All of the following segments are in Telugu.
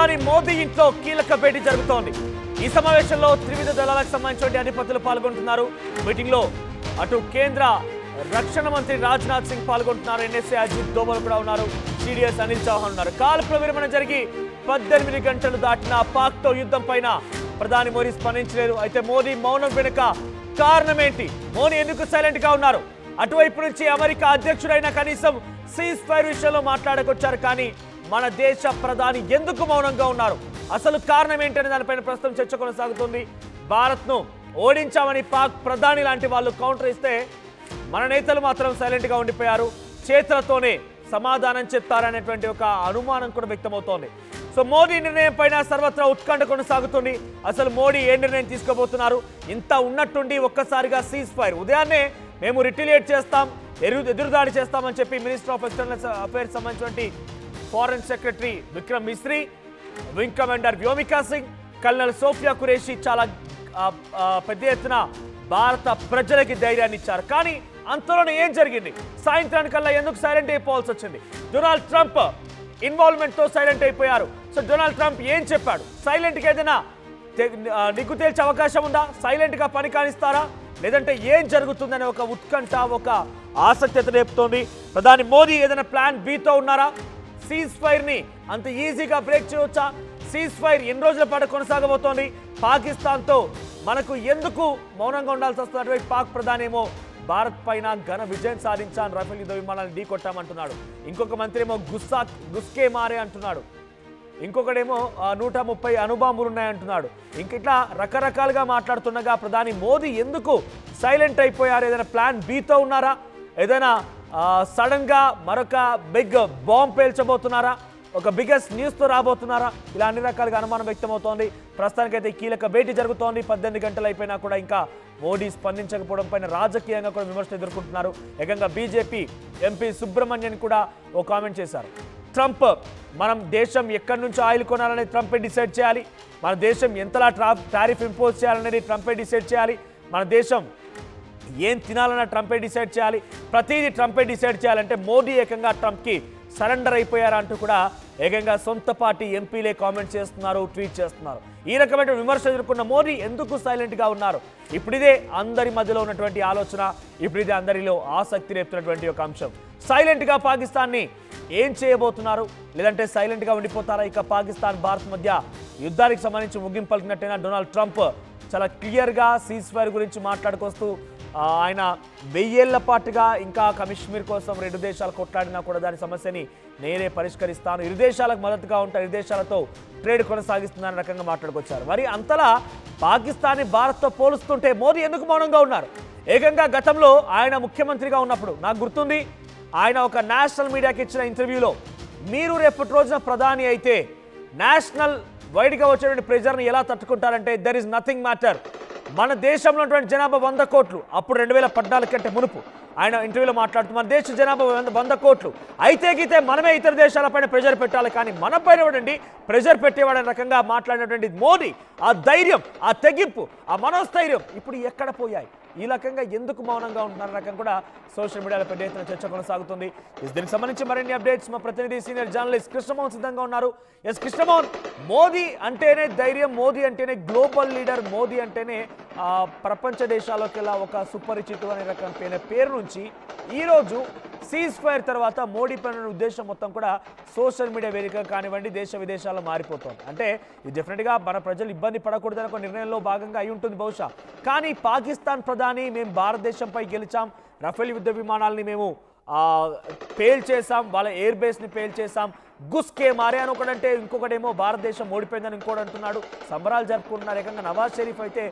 ప్రధాని మోదీ ఇంట్లో కీలక భేటీ జరుగుతోంది. ఈ సమావేశంలో త్రివిధ దళాలకు సంబంధించిన అధిపతులు పాల్గొంటున్నారు. మీటింగ్ లో అటు కేంద్ర రక్షణ మంత్రి రాజ్నాథ్ సింగ్ పాల్గొంటున్నారు. ఎన్ఎస్ఏ అజిత్ దోవల్ కూడా ఉన్నారు. సిడిఎస్ అనిల్ చౌహాన్ ఉన్నారు. కాల్పుల విరమణ జరిగి 18 గంటలు దాటిన పాక్ తో యుద్ధం పైన ప్రధాని మోదీ స్పందించలేరు. అయితే మోదీ మౌనం వెనుక కారణం ఏంటి? మోదీ ఎందుకు సైలెంట్ గా ఉన్నారు? అటువైపు నుంచి అమెరికా అధ్యక్షుడైన కనీసం సీజ్ ఫైర్ విషయంలో మాట్లాడకొచ్చారు. కానీ మన దేశ ప్రధాని ఎందుకు మౌనంగా ఉన్నారు? అసలు కారణం ఏంటనే దానిపైన ప్రస్తుతం చర్చ కొనసాగుతుంది. భారత్ ను ఓడించామని పాక్ ప్రధాని లాంటి వాళ్ళు కౌంటర్ ఇస్తే మన నేతలు మాత్రం సైలెంట్ గా ఉండిపోయారు. చేతులతోనే సమాధానం చెప్తారనేటువంటి ఒక అనుమానం కూడా వ్యక్తమవుతోంది. సో మోదీ నిర్ణయం పైన సర్వత్రా ఉత్కంఠ కొనసాగుతుంది. అసలు మోడీ ఏ నిర్ణయం తీసుకోబోతున్నారు? ఇంత ఉన్నట్టుండి ఒక్కసారిగా సీజ్ ఫైర్, ఉదయాన్నే మేము రిటిలియేట్ చేస్తాం, ఎదురుదాడి చేస్తామని చెప్పి మినిస్టర్ ఆఫ్ ఎక్స్టర్నల్ అఫైర్స్ సంబంధించినటువంటి foreign secretary Vikram Misri, wing commander Vyomika Singh, colonel Sofiya Qureshi చాలా పెద్ద ఎత్తున భారత ప్రజలకి ధైర్యాన్ని ఇచ్చారు. కానీ అంతలోనే ఏం జరిగింది? సాయంత్రానికల్లా ఎందుకు సైలెంట్ అయిపోవాల్సి వచ్చింది? డొనాల్డ్ ట్రంప్ ఇన్వాల్వ్మెంట్ తో సైలెంట్ అయిపోయారు. సో డొనాల్డ్ ట్రంప్ ఏం చెప్పాడు? సైలెంట్ గా ఏదైనా నిగ్గు తేల్చే అవకాశం ఉందా? సైలెంట్ గా పని కానిస్తారా? లేదంటే ఏం జరుగుతుందనే ఒక ఉత్కంఠ, ఒక ఆసక్తి రేపుతోంది. ప్రధాని మోదీ ఏదైనా ప్లాన్ బితో ఉన్నారా? సీజ్ ఫైర్ ని అంత ఈజీగా బ్రేక్ చేయవచ్చా? సీజ్ ఫైర్ ఎన్ని రోజుల పాటు కొనసాగబోతోంది? పాకిస్తాన్ తో మనకు ఎందుకు మౌనంగా ఉండాల్సి వస్తుంది? పాక్ ప్రధాని ఏమో భారత్ పైన ఘన విజయం సాధించాను, రఫేల్ యుద్ధ విమానాలను ఢీ కొట్టామంటున్నాడు. ఇంకొక మంత్రి ఏమో గుస్కే మారే అంటున్నాడు. ఇంకొకడేమో 130 అణుబాంబులు ఉన్నాయంటున్నాడు. ఇట్లా రకరకాలుగా మాట్లాడుతుండగా ప్రధాని మోదీ ఎందుకు సైలెంట్ అయిపోయారు? ఏదైనా ప్లాన్ బితో ఉన్నారా? ఏదైనా సడన్ గా మరొక బిగ్ బాంబ్ పేల్చబోతున్నారా? ఒక బిగ్గెస్ట్ న్యూస్ తో రాబోతున్నారా? ఇలా అన్ని రకాలుగా అనుమానం వ్యక్తమవుతోంది. ప్రస్తుతానికైతే కీలక భేటీ జరుగుతోంది. 18 గంటలు అయిపోయినా కూడా ఇంకా మోడీ స్పందించకపోవడం పైన రాజకీయంగా కూడా విమర్శలు ఎదుర్కొంటున్నారు. ఏకంగా బీజేపీ ఎంపీ సుబ్రహ్మణ్యన్ కూడా ఓ కామెంట్ చేశారు. ట్రంప్, మనం దేశం ఎక్కడి నుంచి ఆయిల్ కొనాలనేది ట్రంపే డిసైడ్ చేయాలి. మన దేశం ఎంతలా టారిఫ్ ఇంపోజ్ చేయాలనేది ట్రంపే డిసైడ్ చేయాలి. మన దేశం ఏం తినాలన్నా ట్రంపే డిసైడ్ చేయాలి. ప్రతిదీ ట్రంపే డిసైడ్ చేయాలంటే మోదీ ఏకంగా ట్రంప్కి సరెండర్ అయిపోయారా అంటూ కూడా ఏకంగా సొంత పార్టీ ఎంపీలే కామెంట్ చేస్తున్నారు, ట్వీట్ చేస్తున్నారు. ఈ రకమైన విమర్శ ఎదుర్కొన్న మోదీ ఎందుకు సైలెంట్గా ఉన్నారు? ఇప్పుడిదే అందరి మధ్యలో ఉన్నటువంటి ఆలోచన, ఇప్పుడిదే అందరిలో ఆసక్తి రేపుతున్నటువంటి ఒక అంశం. సైలెంట్గా పాకిస్తాన్ని ఏం చేయబోతున్నారు? లేదంటే సైలెంట్గా ఉండిపోతారా? ఇక పాకిస్తాన్ భారత్ మధ్య యుద్ధానికి సంబంధించి ముగింపు పలికినట్టయినా డొనాల్డ్ ట్రంప్ చాలా క్లియర్గా సీజ్ ఫైర్ గురించి మాట్లాడుకొస్తూ ఆయన 1000 ఏళ్ల పాటుగా ఇంకా కశ్మీర్ కోసం 2 దేశాలు కొట్లాడినా కూడా దాని సమస్యని నేనే పరిష్కరిస్తాను, ఇరు దేశాలకు మద్దతుగా ఉంటాను, ఇరు దేశాలతో ట్రేడ్ కొనసాగిస్తున్నారని రకంగా మాట్లాడుకొచ్చారు. మరి అంతలా పాకిస్తాన్ని భారత్తో పోలుస్తుంటే మోదీ ఎందుకు మౌనంగా ఉన్నారు? ఏకంగా గతంలో ఆయన ముఖ్యమంత్రిగా ఉన్నప్పుడు నాకు గుర్తుంది, ఆయన ఒక నేషనల్ మీడియాకి ఇచ్చిన ఇంటర్వ్యూలో మీరు రేపటి రోజున ప్రధాని అయితే నేషనల్ వైడ్గా వచ్చేటువంటి ప్రెజర్ని ఎలా తట్టుకుంటారంటే దెర్ ఇస్ నథింగ్ మ్యాటర్. మన దేశంలో ఉన్నటువంటి జనాభా 100 కోట్లు. అప్పుడు 2014 కంటే మునుపు ఆయన ఇంటర్వ్యూలో మాట్లాడుతూ మన దేశ జనాభా 100 కోట్లు అయితే గీతే మనమే ఇతర దేశాలపైన ప్రెజర్ పెట్టాలి, కానీ మన పైన ఇవ్వడండి ప్రెజర్ పెట్టేవాడని రకంగా మాట్లాడినటువంటి మోదీ ఆ ధైర్యం, ఆ తెగింపు, ఆ మనోస్థైర్యం ఇప్పుడు ఎక్కడ పోయాయి? ఈ రకంగా ఎందుకు మౌనంగా ఉంటున్నారు రకం కూడా సోషల్ మీడియాలో పెద్ద ఎత్తున చర్చ కొనసాగుతుంది. దీనికి సంబంధించి మరిన్ని అప్డేట్స్ మా ప్రతినిధి సీనియర్ జర్నలిస్ట్ కృష్ణమోహన్ సిద్ధంగా ఉన్నారు. ఎస్ కృష్ణమోహన్, మోదీ అంటేనే ధైర్యం, మోదీ అంటేనే గ్లోబల్ లీడర్, మోదీ అంటేనే ప్రపంచ దేశాలకెల్లా ఒక సుపరిచితం అనే రకం పేరు నుంచి ఈరోజు సీజ్ ఫైర్ తర్వాత మోడీ పైన ఉద్దేశం మొత్తం కూడా సోషల్ మీడియా వేదిక కానివ్వండి దేశ విదేశాల్లో మారిపోతుంది. అంటే ఇది డెఫినెట్గా మన ప్రజలు ఇబ్బంది పడకూడదని ఒక నిర్ణయంలో భాగంగా అయి ఉంటుంది బహుశా. కానీ పాకిస్తాన్ ప్రధాని మేము భారతదేశంపై గెలిచాం, రఫేల్ యుద్ధ విమానాలని మేము పేల్ చేసాం, వాళ్ళ ఎయిర్ బేస్ని పేల్ చేసాం, గుస్కే మారే అని ఒకడంటే ఇంకొకటేమో భారతదేశం ఓడిపోయిందని ఇంకోటి అంటున్నాడు. సంబరాలు జరుపుకుంటున్నారు. ఏకంగా నవాజ్ షరీఫ్ అయితే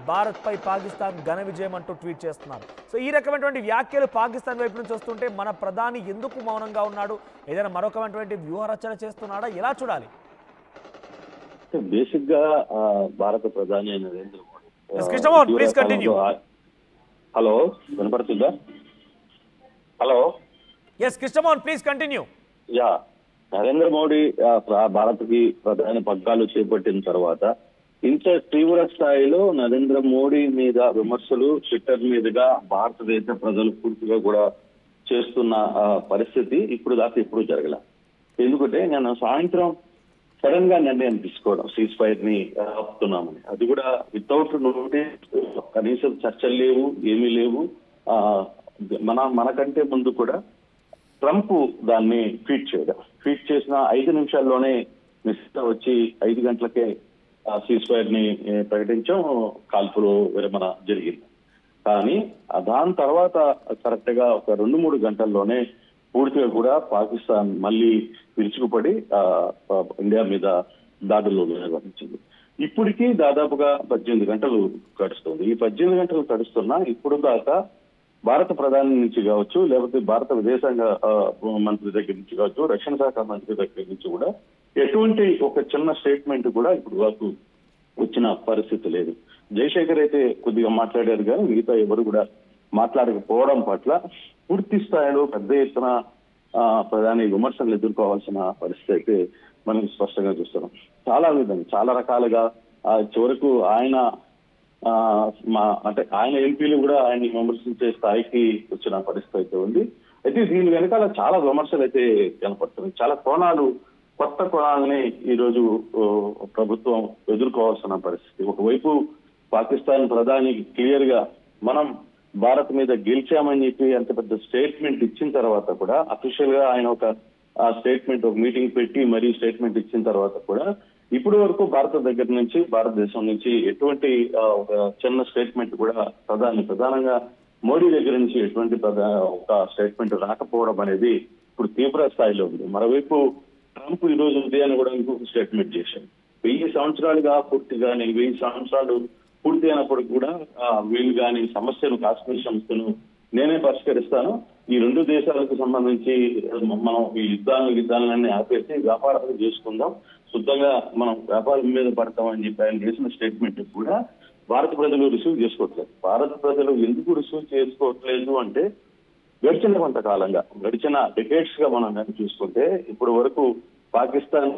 భారత్పై పాకిస్తాన్ ఘన విజయం అంటూ ట్వీట్ చేస్తున్నారు. సో ఈ రకమైనటువంటి వ్యాఖ్యలు పాకిస్తాన్ వైపు నుంచి వస్తుంటే మన ప్రధాని ఎందుకు మౌనంగా ఉన్నాడు? ఏదైనా మరొకమైనటువంటి వ్యూహరచన చేస్తున్నాడా? ఎలా చూడాలి? బేసిక్ గా భారత ప్రధాని Narendra Modi please continue. Hello, వినపడుతుందా? Hello, S Krishnamohan please continue. Yeah, Narendra Modi Bharat కి ప్రధాని పగ్గాలు చేపట్టిన తర్వాత ఇంత తీవ్ర స్థాయిలో నరేంద్ర మోడీ మీద విమర్శలు ట్విట్టర్ మీదుగా భారతదేశ ప్రజలు పూర్తిగా కూడా చేస్తున్న పరిస్థితి ఇప్పుడు దాకా ఎప్పుడు జరగల. ఎందుకంటే నేను సాయంత్రం సడన్ గా నిర్ణయం తీసుకోవడం సీజ్ ఫైర్ ని ఆపుతున్నామని, అది కూడా వితౌట్ నోటీస్, కనీసం చర్చలు లేవు, ఏమీ లేవు. మనకంటే ముందు కూడా ట్రంప్ దాన్ని ట్వీట్ చేసిన 5 నిమిషాల్లోనే మిస్టర్ వచ్చి 5 గంటలకే సీజ్ ఫైర్ ని ప్రకటించాం, కాల్పులు విరమణ జరిగింది. కానీ దాని తర్వాత కరెక్ట్ గా ఒక 2-3 గంటల్లోనే పూర్తిగా కూడా పాకిస్తాన్ మళ్ళీ విరుచుకుపడి ఇండియా మీద దాడులు నిర్వహించింది. ఇప్పటికీ దాదాపుగా 18 గంటలు గడుస్తుంది. ఈ 18 గంటలు గడుస్తున్నా ఇప్పుడు దాకా భారత ప్రధాని నుంచి కావచ్చు, లేకపోతే భారత విదేశాంగ మంత్రి దగ్గర నుంచి కావచ్చు, రక్షణ శాఖ మంత్రి దగ్గర నుంచి కూడా ఎటువంటి ఒక చిన్న స్టేట్మెంట్ కూడా ఇప్పుడు వరకు వచ్చిన పరిస్థితి లేదు. జయశంకర్ అయితే కొద్దిగా మాట్లాడారు కానీ మిగతా ఎవరు కూడా మాట్లాడకపోవడం పట్ల పూర్తి స్థాయిలో పెద్ద ఎత్తున ప్రధాని విమర్శలు ఎదుర్కోవాల్సిన పరిస్థితి అయితే మనం స్పష్టంగా చూస్తున్నాం. చాలా రకాలుగా చివరకు ఆయన ఆయన ఎంపీలు కూడా ఆయన్ని విమర్శించే స్థాయికి వచ్చిన పరిస్థితి అయితే ఉంది. అయితే దీని వెనకాల చాలా విమర్శలు అయితే కనపడుతున్నాయి. చాలా కొత్త కోణాలని ఈ రోజు ప్రభుత్వం ఎదుర్కోవాల్సిన పరిస్థితి. ఒకవైపు పాకిస్తాన్ ప్రధాని క్లియర్ గా మనం భారత్ మీద గెలిచామని చెప్పి అంత పెద్ద స్టేట్మెంట్ ఇచ్చిన తర్వాత కూడా, అఫీషియల్ గా ఆయన ఒక స్టేట్మెంట్, ఒక మీటింగ్ పెట్టి మరీ స్టేట్మెంట్ ఇచ్చిన తర్వాత కూడా ఇప్పటి వరకు భారతదేశం నుంచి ఎటువంటి ఒక చిన్న స్టేట్మెంట్ కూడా ప్రధానంగా మోడీ దగ్గర నుంచి ఎటువంటి ఒక స్టేట్మెంట్ రాకపోవడం అనేది ఇప్పుడు తీవ్ర స్థాయిలో ఉంది. మరోవైపు ట్రంప్ ఈ రోజు ఉదయాన్ని కూడా ఇంకొక స్టేట్మెంట్ చేశారు. 1000 సంవత్సరాలుగా పూర్తిగా 1000 సంవత్సరాలు పూర్తి అయినప్పటికీ కూడా వీళ్ళు కానీ సమస్యను, కాశ్మీర్ సమస్యను నేనే పరిష్కరిస్తాను, ఈ 2 దేశాలకు సంబంధించి మనం ఈ యుద్ధాలన్నీ ఆపేసి వ్యాపారాలు చేసుకుందాం, శుద్ధంగా మనం వ్యాపారం మీద పడతామని చెప్పి ఆయన చేసిన స్టేట్మెంట్ కూడా భారత ప్రజలు రిసీవ్ చేసుకోవట్లేదు. భారత ప్రజలు ఎందుకు రిసీవ్ చేసుకోవట్లేదు అంటే, గడిచిన డికేట్స్ గా మనం కానీ చూసుకుంటే ఇప్పటి వరకు పాకిస్తాన్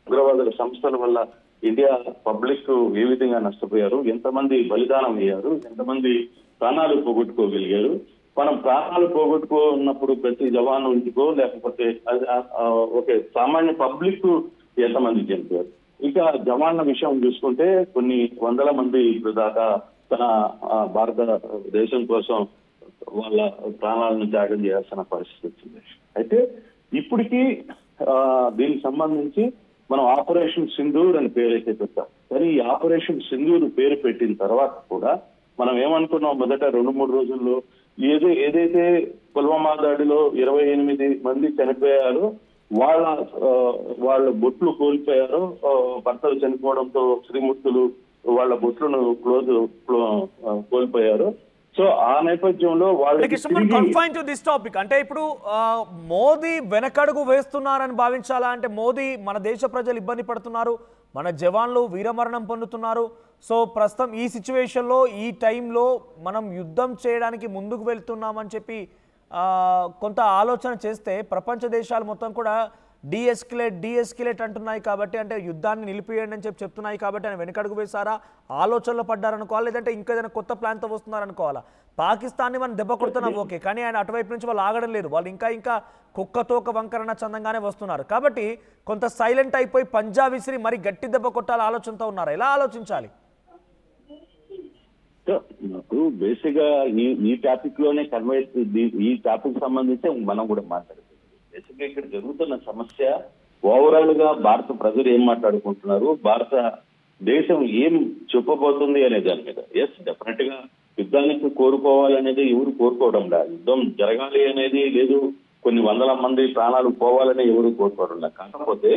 ఉగ్రవాదుల సంస్థల వల్ల ఇండియా పబ్లిక్ ఏ విధంగా నష్టపోయారు, ఎంతమంది బలిదానం అయ్యారు, ఎంతమంది ప్రాణాలు పోగొట్టుకోగలిగారు. మనం ప్రాణాలు పోగొట్టుకున్నప్పుడు ప్రతి జవాను ఇంటికో లేకపోతే సామాన్య పబ్లిక్ ఎంతమంది చనిపోయారు. ఇక జవాన్ల విషయం చూసుకుంటే కొన్ని వందల మంది ఇప్పుడు దాకా తన భారతదేశం కోసం వాళ్ళ ప్రాణాలను త్యాగం చేయాల్సిన పరిస్థితి వచ్చింది. అయితే ఇప్పటికీ దీనికి సంబంధించి మనం ఆపరేషన్ సింధూర్ అని పేరైతే పెట్టాం. కానీ ఈ ఆపరేషన్ సింధూర్ పేరు పెట్టిన తర్వాత కూడా మనం ఏమనుకున్నాం, మొదట 2-3 రోజుల్లో ఏదైతే పుల్వామా దాడిలో 28 మంది చనిపోయారో వాళ్ళ బొట్లు కోల్పోయారో, భర్తలు చనిపోవడంతో శ్రీమూర్తులు వాళ్ళ బొట్లను కోల్పోయారు. సో ఆ నేపథ్యంలో అంటే ఇప్పుడు మోదీ వెనకడుగు వేస్తున్నారని భావించాలా? అంటే మోదీ మన దేశ ప్రజలు ఇబ్బంది పడుతున్నారు, మన జవాన్లు వీరమరణం పొందుతున్నారు. సో ప్రస్తుతం ఈ సిచ్యువేషన్లో, ఈ టైంలో మనం యుద్ధం చేయడానికి ముందుకు వెళ్తున్నామని చెప్పి కొంత ఆలోచన చేస్తే ప్రపంచ దేశాలు మొత్తం కూడా డీఎస్కిలేట్ అంటున్నాయి. కాబట్టి అంటే యుద్ధాన్ని నిలిపివేయండి అని చెప్తున్నాయి. కాబట్టి ఆయన వెనకడుగు వేశారా, ఆలోచనలో పడ్డారనుకోవాలి, లేదంటే ఇంకేదైనా కొత్త ప్లాన్తో వస్తున్నారనుకోవాలా? పాకిస్తాన్ని మనం దెబ్బ కొడుతున్నాం ఓకే, కానీ ఆయన అటువైపు నుంచి వాళ్ళు ఆగడం లేదు. వాళ్ళు ఇంకా కుక్కతోక వంకరణ చందంగానే వస్తున్నారు. కాబట్టి కొంత సైలెంట్ అయిపోయి పంజా విసిరి మరి గట్టి దెబ్బ కొట్టాల ఆలోచనతో ఉన్నారు. ఎలా ఆలోచించాలి? నాకు బేసిక్ గా ఈ టాపిక్ లోనే కన్వే, ఈ టాపిక్ సంబంధించి మనం కూడా మాట్లాడుతున్నాం. బేసిక్ గా ఇక్కడ జరుగుతున్న సమస్య ఓవరాల్ గా భారత ప్రజలు ఏం మాట్లాడుకుంటున్నారు, భారత దేశం ఏం చెప్పబోతుంది అనే దాని మీద. ఎస్, డెఫినెట్ గా యుద్ధానికి కోరుకోవాలనేది ఎవరు కోరుకోవడం లేదు, యుద్ధం జరగాలి అనేది లేదు, కొన్ని వందల మంది ప్రాణాలు పోవాలని ఎవరు కోరుకోవడం లేదు. కాకపోతే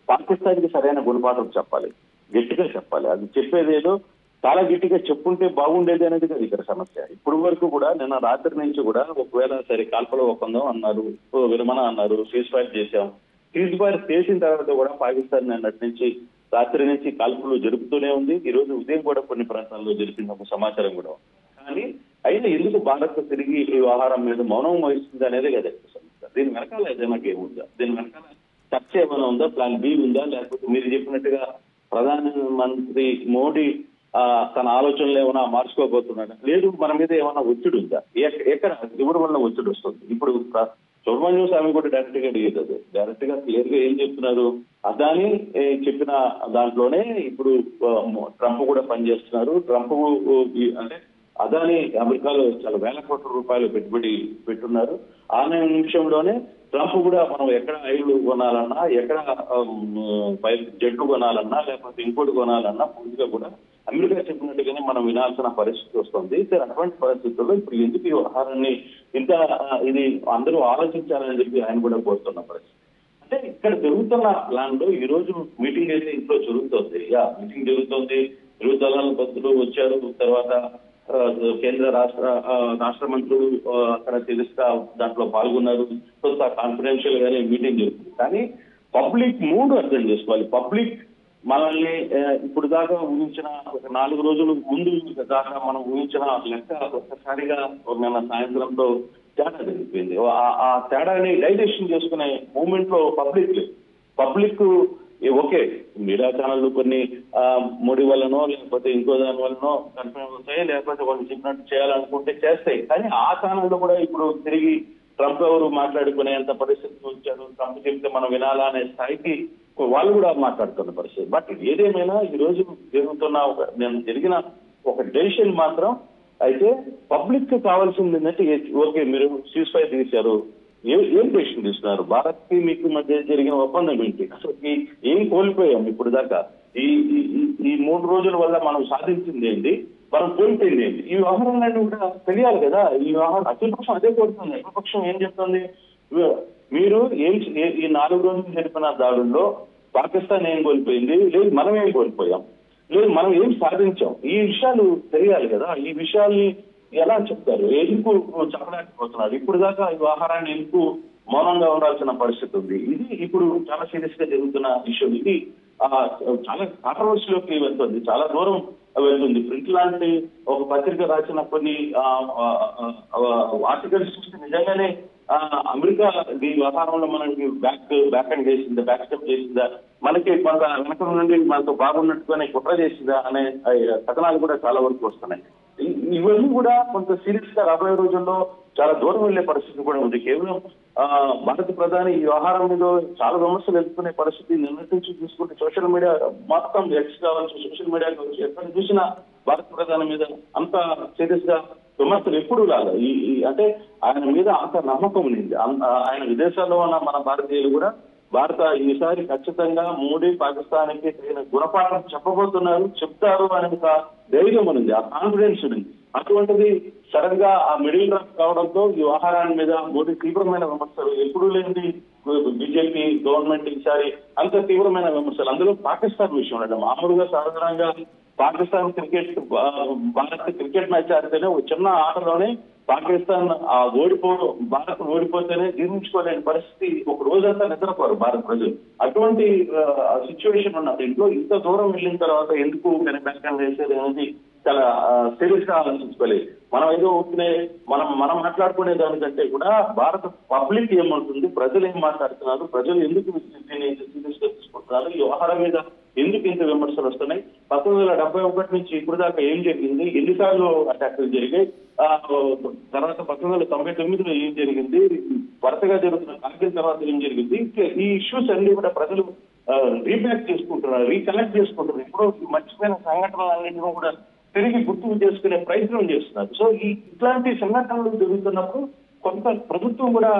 పాకిస్తాన్ కి సరైన గుణపాఠం చెప్పాలి, గట్టిగా చెప్పాలి. అది చెప్పేదేదో చాలా గట్టిగా చెప్పుంటే బాగుండేది అనేది కదా ఇక్కడ సమస్య. ఇప్పుడు వరకు కూడా నిన్న రాత్రి నుంచి కూడా ఒకవేళ సరే కాల్పల ఒప్పందం అన్నారు, విరమణ అన్నారు, సీజ్ ఫైర్ చేశాం. సీజ్ ఫైర్ చేసిన తర్వాత కూడా పాకిస్తాన్ నిన్నటి నుంచి రాత్రి నుంచి కాల్పులు జరుపుతూనే ఉంది. ఈ రోజు ఉదయం కూడా కొన్ని ప్రాంతాల్లో జరిపిన ఒక సమాచారం కూడా. కానీ అయినా ఎందుకు భారత్ తిరిగి ఈ వ్యవహారం మీద మౌనం వహిస్తుంది అనేది కదా సమస్య. దీని వెనకాల ఏదైనా గేమ్ ఉందా, దీని వెనకాల చర్చ ఏమైనా ఉందా, ప్లాన్ బి ఉందా, లేకపోతే మీరు చెప్పినట్టుగా ప్రధానమంత్రి మోడీ తన ఆలోచనలు ఏమైనా మార్చుకోబోతున్నాడా, లేదు మన మీద ఏమైనా ఒత్తిడి ఉందా, ఎక్కడ ఎవరి వల్ల ఒత్తిడి వస్తుంది? ఇప్పుడు సుబ్రహ్మణ్యం స్వామి కూడా డైరెక్ట్ గా అడిగేది డైరెక్ట్ గా క్లియర్ గా ఏం చెప్తున్నారు, అదాని చెప్పిన దాంట్లోనే ఇప్పుడు ట్రంప్ కూడా పనిచేస్తున్నారు. ట్రంప్ అంటే అదాని అమెరికాలో చాలా వేల కోట్ల రూపాయలు పెట్టుబడి పెట్టున్నారు. ఆ నిమిషంలోనే ట్రంప్ కూడా మనం ఎక్కడ ఆయిల్ కొనాలన్నా, ఎక్కడ జెట్లు కొనాలన్నా, లేకపోతే ఇంకోటి కొనాలన్నా పూర్తిగా కూడా అమెరికా చెప్పినట్టుగానే మనం వినాల్సిన పరిస్థితి వస్తుంది. అటువంటి పరిస్థితుల్లో ఇప్పుడు ఎందుకు ఈ వ్యవహారాన్ని ఇంత ఇది అందరూ ఆలోచించాలని చెప్పి ఆయన కూడా కోరుతున్న పరిస్థితి. అంటే ఇక్కడ జరుగుతున్న ప్లాన్ లో ఈ రోజు మీటింగ్ అయితే ఇంట్లో జరుగుతుంది. మీటింగ్ జరుగుతుంది, ఇరు దళాల భక్తులు వచ్చారు. తర్వాత కేంద్ర రాష్ట్ర మంత్రులు అక్కడ తెలుస్తా దాంట్లో పాల్గొన్నారు. కాన్ఫిడెన్షియల్ గానే మీటింగ్ జరుగుతుంది. కానీ పబ్లిక్ మూడు అర్థం చేసుకోవాలి. పబ్లిక్ మనల్ని ఇప్పుడు దాకా ఊహించిన ఒక 4 రోజుల ముందు దాకా మనం ఊహించిన లెక్క ఒక్కసారిగా నిన్న సాయంత్రంతో తేడా జరిగిపోయింది. ఆ తేడాని డైజెషన్ చేసుకునే మూమెంట్ లో పబ్లిక్ ఓకే మీడియా ఛానళ్ళు కొన్ని మోడీ వల్లనో లేకపోతే ఇంకో దాని వల్లనో కన్ఫర్మ్ అవుతాయి, లేకపోతే వాళ్ళు చెప్పినట్టు చేయాలనుకుంటే చేస్తాయి. కానీ ఆ ఛానళ్ళు కూడా ఇప్పుడు తిరిగి ట్రంప్ ఎవరు మాట్లాడుకునేంత పరిస్థితి వచ్చారు. ట్రంప్ చెప్తే మనం వినాలా అనే స్థాయికి వాళ్ళు కూడా మాట్లాడుతున్న పరిస్థితి. బట్ ఏదేమైనా ఈ రోజు జరిగిన ఒక డెసిషన్ మాత్రం అయితే పబ్లిక్ కి కావాల్సింది ఏంటంటే ఓకే మీరు సీజ్ ఫైర్ తీశారు, ఏం డెసిషన్ తీసుకున్నారు, భారత్ కి మీకు మధ్య జరిగిన ఒప్పందం ఏంటి, అసలు ఏం కోల్పోయాం ఇప్పుడు దాకా, ఈ 3 రోజుల వల్ల మనం సాధించింది ఏంటి, మనం కోల్పోయింది ఏంటి, ఈ వ్యవహారాలన్నీ కూడా తెలియాలి కదా. ఈ వ్యవహారం అఖిలపక్షం అదే కోరుతుంది. అఖిలపక్షం ఏం చెప్తుంది, మీరు ఈ 4 రోజులు జరిపిన దాడుల్లో పాకిస్తాన్ ఏం కోల్పోయింది, లేదు మనం ఏం కోల్పోయాం, లేదు మనం ఏం సాధించాం, ఈ విషయాలు తెలియాలి కదా. ఈ విషయాల్ని ఎలా చెప్తారు, ఎందుకు చెప్పలేకపోతున్నారు, ఇప్పుడు దాకా ఈ వ్యవహారాన్ని ఎందుకు మౌనంగా ఉండాల్సిన పరిస్థితి ఉంది. ఇది ఇప్పుడు చాలా సీరియస్ గా జరుగుతున్న ఇష్యూ. ఇది చాలా కాంట్రవర్సీలోకి వెళ్తుంది, చాలా దూరం వెళ్తుంది. ప్రింట్ లాంటి ఒక పత్రిక రాసిన కొన్ని ఆర్టికల్స్ చూస్తే నిజంగానే అమెరికా ఈ వ్యవహారంలో మనకి బ్యాక్ అండ్ చేసిందా, బ్యాక్ స్టెప్ చేసిందా, మనకి కొంత వెనక నుండి మనతో బాగున్నట్టుగానే కుట్ర చేసిందా అనే కథనాలు కూడా చాలా వరకు వస్తున్నాయి. ఇవన్నీ కూడా కొంత సీరియస్ గా రాబోయే రోజుల్లో చాలా దూరం వెళ్లే పరిస్థితి కూడా ఉంది. కేవలం భారత ప్రధాని ఈ వ్యవహారం మీద చాలా విమర్శలు ఎదుర్కొనే పరిస్థితి నిన్నటి నుంచి చూసుకుంటే సోషల్ మీడియా మొత్తం ఎక్స్ కావచ్చు, సోషల్ మీడియా కావచ్చు, ఎక్కడ చూసినా భారత ప్రధాని మీద అంత సీరియస్ గా విమర్శలు ఎప్పుడు రాదు. అంటే ఆయన మీద అంత నమ్మకం ఉంది. ఆయన విదేశాల్లో ఉన్న మన భారతీయులు కూడా భారత ఈసారి ఖచ్చితంగా మోడీ పాకిస్తాన్కి తగిన గుణపాఠం చెప్తారు అనే ఒక ధైర్యం ఉంది, ఆ కాన్ఫిడెన్స్ ఉంది. అటువంటిది సడన్ గా ఆ మిడిల్ డ్రాప్ కావడంతో ఈ వ్యవహారాన్ని మీద మోడీ తీవ్రమైన విమర్శలు, ఎప్పుడూ లేని బీజేపీ గవర్నమెంట్ ఈసారి అంత తీవ్రమైన విమర్శలు. అందులో పాకిస్తాన్ విషయం మామూలుగా సాధారణంగా పాకిస్తాన్ భారత్ క్రికెట్ మ్యాచ్ ఆడితేనే ఒక చిన్న ఆటలోనే పాకిస్తాన్ భారత్ ఓడిపోతేనే జీర్ణించుకోలేని పరిస్థితి, ఒక రోజంతా నిద్రపోరు భారత ప్రజలు. అటువంటి సిచ్యువేషన్ ఉన్న దీంట్లో ఇంత దూరం వెళ్ళిన తర్వాత ఎందుకు బ్యాక్ వేసేది అనేది చాలా సీరియస్ గా ఆలోచించుకోలేదు. మనం ఏదో మనం మాట్లాడుకునే దానికంటే కూడా భారత పబ్లిక్ ఏమంటుంది, ప్రజలు ఏం మాట్లాడుతున్నారు, ప్రజలు ఎందుకు దీన్ని సీరియస్ గా తీసుకుంటున్నారు, ఈ వ్యవహారం మీద ఎందుకు ఇంత విమర్శలు వస్తున్నాయి, 1971 నుంచి ఇప్పుడు దాకా ఏం జరిగింది, ఎన్నిసార్లు అటాకులు జరిగాయి, తర్వాత 1999లో ఏం జరిగింది, వరుసగా జరుగుతున్న కార్గిల్ తర్వాత ఏం జరిగింది, ఈ ఇష్యూస్ అన్ని కూడా ప్రజలు రీబ్యాక్ చేసుకుంటున్నారు, రీకలెక్ట్ చేసుకుంటున్నారు. ఇప్పుడు మర్చిపోయిన సంఘటనలన్నింటినీ కూడా తిరిగి గుర్తుకు చేసుకునే ప్రయత్నం చేస్తున్నారు. సో ఇట్లాంటి సంఘటనలు జరుగుతున్నప్పుడు కొంత ప్రభుత్వం కూడా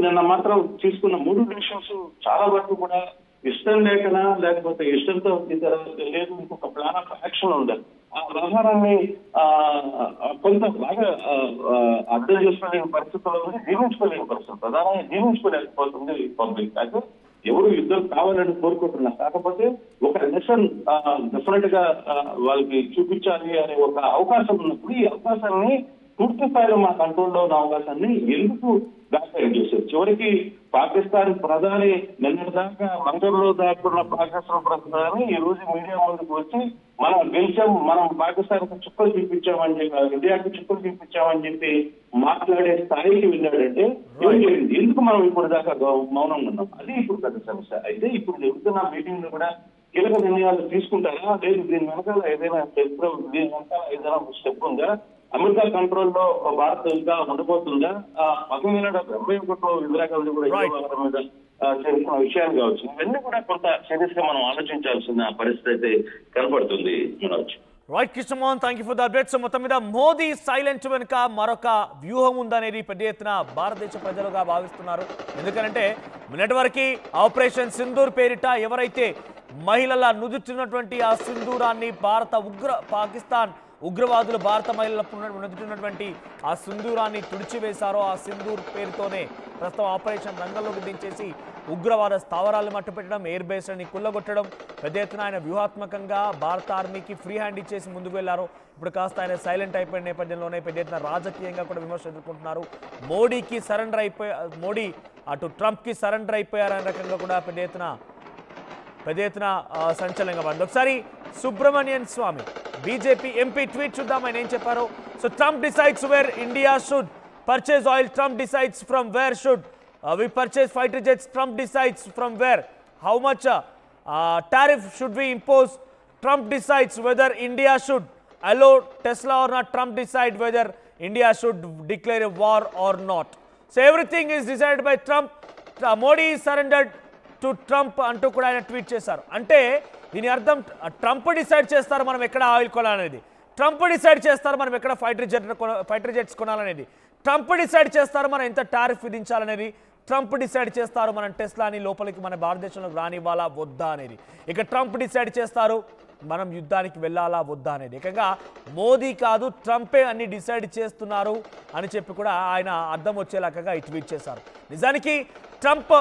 నిన్న మాత్రం తీసుకున్న 3 డిసిషన్స్ చాలా వరకు కూడా ఇష్టం లేకనా లేకపోతే ఇష్టంతో లేదు, ఇంకొక ప్లాన్ ఆఫ్ యాక్షన్ ఉండాలి. ఆ వ్యవహారాన్ని కొంత బాగా అర్థం చేసుకోలేని పరిస్థితుల్లో జీవించుకోలేని పరిస్థితి, ప్రధానంగా జీవించుకోలేకపోతుంది పబ్లిక్. అయితే ఎవరు యుద్ధం కావాలని కోరుకుంటున్నారు, కాకపోతే ఒక లెసన్ డెఫినెట్ గా వాళ్ళకి చూపించాలి అనే ఒక అవకాశం ఉన్నప్పుడు ఈ అవకాశాన్ని పూర్తి స్థాయిలో మన కంట్రోల్లో ఉన్న అవకాశాన్ని ఎందుకు బ్యాక్ చేశారు. చివరికి పాకిస్తాన్ ప్రధాని నిన్నటిదాకా బంగారులో దాక్కున్న పాకిస్తాన్ ప్రధాని ఈ రోజు మీడియా ముందుకు వచ్చి మనం గెలిచాం, మనం పాకిస్తాన్ కు చుక్కలు చూపించామని చెప్పి, ఇండియాకి చుక్కలు చూపించామని చెప్పి మాట్లాడే స్థాయికి వెళ్ళాడంటే ఏం జరిగింది, ఎందుకు మనం ఇప్పుడు దాకా మౌనంగా ఉన్నాం, అది ఇప్పుడు పెద్ద సమస్య. అయితే ఇప్పుడు జరుగుతున్న మీటింగ్ లో కూడా కీలక నిర్ణయాలు తీసుకుంటారా, లేదు దీని వెనకాల ఏదైనా స్టెప్ ఉందా అమెరికా కంట్రోల్లో భారత్ ఇంకా ఉండబోతుందా 1971లో ఇందిరాగాంధీ కూడా యుద్ధ మీద చేసిన విషయాలు కావచ్చు, ఇవన్నీ కూడా కొంత సీరియస్ గా మనం ఆలోచించాల్సిన పరిస్థితి అయితే కనపడుతుంది. Right Krishnamohan, thank you for the update. So మొత్తం మీద మోదీ సైలెంట్ వెనుక మరొక వ్యూహం ఉందనేది పెద్ద ఎత్తున భారతదేశ ప్రజలుగా భావిస్తున్నారు. ఎందుకంటే నిన్నటి వరకు ఆపరేషన్ సింధూర్ పేరిట ఎవరైతే మహిళల నుదుటినటువంటి ఆ సింధూరాన్ని పాకిస్తాన్ ఉగ్రవాదులు భారత మహిళల నుదుటినటువంటి ఆ సింధూరాన్ని తుడిచివేశారో ఆ సింధూర్ పేరుతోనే ప్రస్తుతం ఆపరేషన్ రంగంలోకి దించేసి ఉగ్రవాద స్థావరాలను మట్టుపెట్టడం, ఎయిర్ బేస్లని కుల్లగొట్టడం, పెద్ద ఎత్తున ఆయన వ్యూహాత్మకంగా భారత ఆర్మీకి ఫ్రీ హ్యాండ్ ఇచ్చేసి ముందుకు వెళ్లారు. ఇప్పుడు కాస్త ఆయన సైలెంట్ అయిపోయిన నేపథ్యంలోనే పెద్ద ఎత్తున రాజకీయంగా కూడా విమర్శలు ఎదుర్కొంటున్నారు. మోడీ అటు ట్రంప్కి సరెండర్ అయిపోయారనే రకంగా కూడా పెద్ద ఎత్తున సంచలనంగా మారింది. ఒకసారి సుబ్రమణ్యన్ స్వామి బీజేపీ ఎంపీ ట్వీట్ చూద్దాం, ఆయన ఏం చెప్పారో. So Trump decides where India should purchase oil, Trump decides from where should we purchase fighter jets, Trump decides from where, how much tariff should we impose, Trump decides whether India should allow Tesla or not, Trump decide whether India should declare a war or not. So everything is decided by Trump. Modi is surrendered to Trump అంటూ కూడా ఆయన ట్వీట్ చేశారు. అంటే దీని అర్థం ట్రంప్ డిసైడ్ చేస్తారు మనం ఎక్కడ ఆయిల్ కొనాలనేది, ట్రంప్ డిసైడ్ చేస్తారు మనం ఎక్కడ ఫైటర్ జెట్స్ కొనాలనేది, ట్రంప్ డిసైడ్ చేస్తారు మనం ఎంత టారిఫ్ విధించాలనేది, ట్రంప్ డిసైడ్ చేస్తారు మనం టెస్లాని లోపలికి మన భారతదేశంలోకి రానివ్వాలా వద్దా అనేది, ఇక ట్రంప్ డిసైడ్ చేస్తారు మనం యుద్ధానికి వెళ్ళాలా వద్దా అనేది. ఏకంగా మోదీ కాదు ట్రంపే అన్ని డిసైడ్ చేస్తున్నారు అని చెప్పి కూడా ఆయన అర్థం వచ్చేలాగా ఈ ట్వీట్ చేశారు. నిజానికి ట్రంప్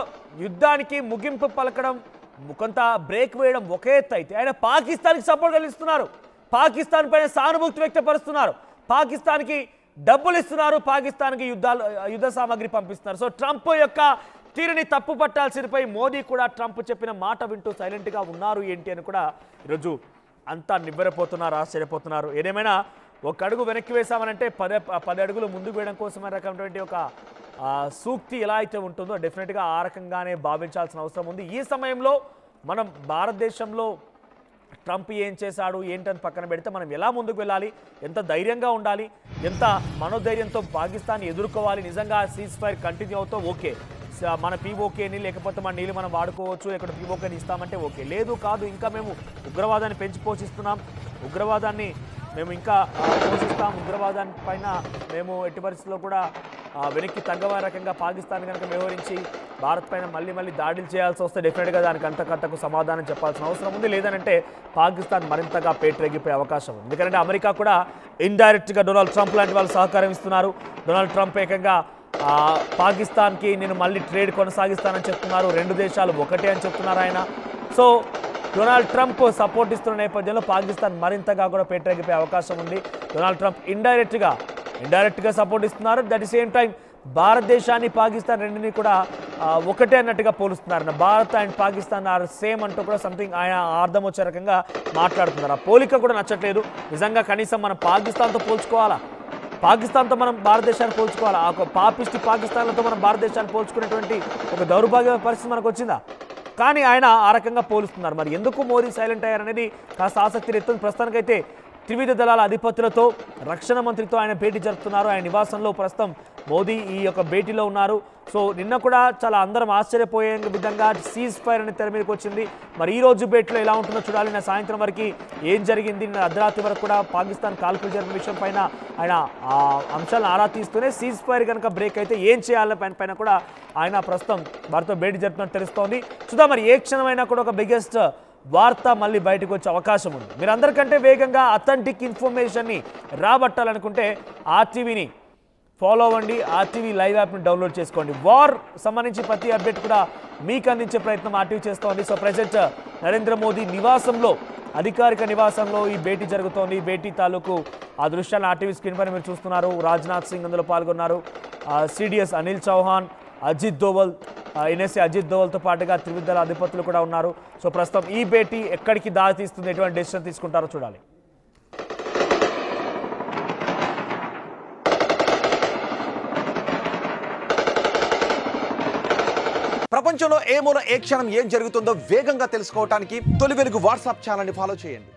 యుద్ధానికి ముగింపు పలకడం, కొంత బ్రేక్ వేయడం ఒకే ఎత్తు అయితే ఆయన పాకిస్తాన్కి సపోర్ట్ కలిగిస్తున్నారు, పాకిస్తాన్ పైన సానుభూతి వ్యక్తపరుస్తున్నారు, పాకిస్తాన్కి డబ్బులు ఇస్తున్నారు, పాకిస్తాన్కి యుద్ధ సామాగ్రి పంపిస్తున్నారు. సో ట్రంప్ యొక్క తీరుని తప్పు పట్టాల్సినపై మోదీ కూడా ట్రంప్ చెప్పిన మాట వింటూ సైలెంట్గా ఉన్నారు ఏంటి అని కూడా ఈరోజు అంతా నివ్వెరపోతున్నారు, ఆశ్చర్యపోతున్నారు. ఏదేమైనా ఒక అడుగు వెనక్కి వేసామనంటే 10 అడుగులు ముందుకు వేయడం కోసం రకమైనటువంటి ఒక సూక్తి ఎలా అయితే ఉంటుందో డెఫినెట్గా ఆ రకంగానే భావించాల్సిన అవసరం ఉంది. ఈ సమయంలో మనం భారతదేశంలో ట్రంప్ ఏం చేశాడు ఏంటని పక్కన పెడితే మనం ఎలా ముందుకు వెళ్ళాలి, ఎంత ధైర్యంగా ఉండాలి, ఎంత మనోధైర్యంతో పాకిస్తాన్ ఎదుర్కోవాలి, నిజంగా సీజ్ ఫైర్ కంటిన్యూ అవుతా ఓకే, మన పీఓకేని లేకపోతే మన నీళ్ళు మనం వాడుకోవచ్చు, లేకపోతే పీఓకేని ఇస్తామంటే ఓకే, లేదు కాదు ఇంకా మేము ఉగ్రవాదాన్ని పెంచి పోషిస్తున్నాం, ఉగ్రవాదాన్ని మేము ఇంకా పోషిస్తాం, ఉగ్రవాదాన్ని పైన మేము ఎట్టి పరిస్థితుల్లో కూడా వెనక్కి తగ్గవ రకంగా పాకిస్తాన్ కనుక వ్యవహరించి భారత్ పైన మళ్ళీ దాడులు చేయాల్సి వస్తే డెఫినెట్గా దానికి అంతకంతకు సమాధానం చెప్పాల్సిన అవసరం ఉంది. లేదనంటే పాకిస్తాన్ మరింతగా పేటరెగిపోయే అవకాశం ఉంది. ఎందుకంటే అమెరికా కూడా ఇండైరెక్ట్గా డొనాల్డ్ ట్రంప్ లాంటి వాళ్ళు సహకారం ఇస్తున్నారు. డొనాల్డ్ ట్రంప్ ఏకంగా పాకిస్తాన్కి నేను మళ్ళీ ట్రేడ్ కొనసాగిస్తానని చెప్తున్నారు, 2 దేశాలు ఒకటే అని చెప్తున్నారు ఆయన. సో డొనాల్డ్ ట్రంప్ సపోర్ట్ ఇస్తున్న నేపథ్యంలో పాకిస్తాన్ మరింతగా కూడా పేటరెగిపోయే అవకాశం ఉంది. డొనాల్డ్ ట్రంప్ ఇండైరెక్ట్గా సపోర్ట్ ఇస్తున్నారు. దట్ ది సేమ్ టైం భారతదేశాన్ని పాకిస్తాన్ రెండిని కూడా ఒకటే అన్నట్టుగా పోలుస్తున్నారు. Bharat and Pakistan are same అంటూ కూడా సంథింగ్ ఆయన అర్థం వచ్చే రకంగా మాట్లాడుతున్నారు. ఆ పోలిక కూడా నచ్చట్లేదు. నిజంగా కనీసం మనం పాకిస్తాన్తో పోల్చుకోవాలా, పాకిస్తాన్తో మనం భారతదేశాన్ని పోల్చుకోవాలా, ఆ పాపిస్టి పాకిస్తాన్లతో మనం భారతదేశాన్ని పోల్చుకునేటువంటి ఒక దౌర్భాగ్య పరిస్థితి మనకు వచ్చిందా? కానీ ఆయన ఆ రకంగా పోలుస్తున్నారు. మరి ఎందుకు మోదీ సైలెంట్ అయ్యారనేది కాస్త ఆసక్తి రేస్తుంది. ప్రస్తుతానికైతే త్రివిధ దళాల అధిపతులతో రక్షణ మంత్రితో ఆయన భేటీ జరుపుతున్నారు. ఆయన నివాసంలో ప్రస్తుతం మోదీ ఈ యొక్క భేటీలో ఉన్నారు. సో నిన్న కూడా చాలా అందరం ఆశ్చర్యపోయే విధంగా సీజ్ ఫైర్ అనే తెర మీదకి వచ్చింది. మరి ఈ రోజు భేటీలో ఎలా ఉంటుందో చూడాలి. నిన్న సాయంత్రం వరకు ఏం జరిగింది, నిన్న అర్ధరాత్రి వరకు కూడా పాకిస్తాన్ కాల్పులు జరిపిన విషయం పైన ఆయన ఆ అంశాలను ఆరా తీస్తూనే సీజ్ ఫైర్ కనుక బ్రేక్ అయితే ఏం చేయాలనే పైన కూడా ఆయన ప్రస్తుతం వారితో భేటీ జరుపుతున్నట్టు తెలుస్తోంది. చూద్దాం మరి ఏ క్షణమైనా కూడా ఒక బిగ్గెస్ట్ వార్త మళ్ళీ బయటకు వచ్చే అవకాశం ఉంది. మీరు అందరికంటే వేగంగా అథెంటిక్ ఇన్ఫర్మేషన్ని రాబట్టాలనుకుంటే ఆర్టీవీని ఫాలో అవ్వండి, ఆర్టీవీ లైవ్ యాప్ని డౌన్లోడ్ చేసుకోండి. వార్ సంబంధించి ప్రతి అప్డేట్ కూడా మీకు అందించే ప్రయత్నం ఆర్టీవీ చేస్తోంది. సో ప్రెజెంట్ నరేంద్ర మోదీ నివాసంలో, అధికారిక నివాసంలో ఈ భేటీ జరుగుతోంది. ఈ భేటీ తాలూకు ఆ దృశ్యాలను ఆర్టీవీ స్క్రీన్ పైన మీరు చూస్తున్నారు. రాజ్నాథ్ సింగ్ అందులో పాల్గొన్నారు. సిడిఎస్ అనిల్ చౌహాన్, అజిత్ దోవల్, ఎన్ఎస్ఏ అజిత్ దోవల్తో పాటుగా త్రివిధ దళ అధిపతులు కూడా ఉన్నారు. సో ప్రస్తుతం ఈ భేటీ ఎక్కడికి దారి తీస్తుంది, ఎటువంటి డెసిషన్ తీసుకుంటారో చూడాలి. ప్రపంచంలో ఏ మూల ఏ క్షణం ఏం జరుగుతుందో వేగంగా తెలుసుకోవడానికి తొలి వెలుగు వాట్సాప్ ఛానల్ని ఫాలో చేయండి.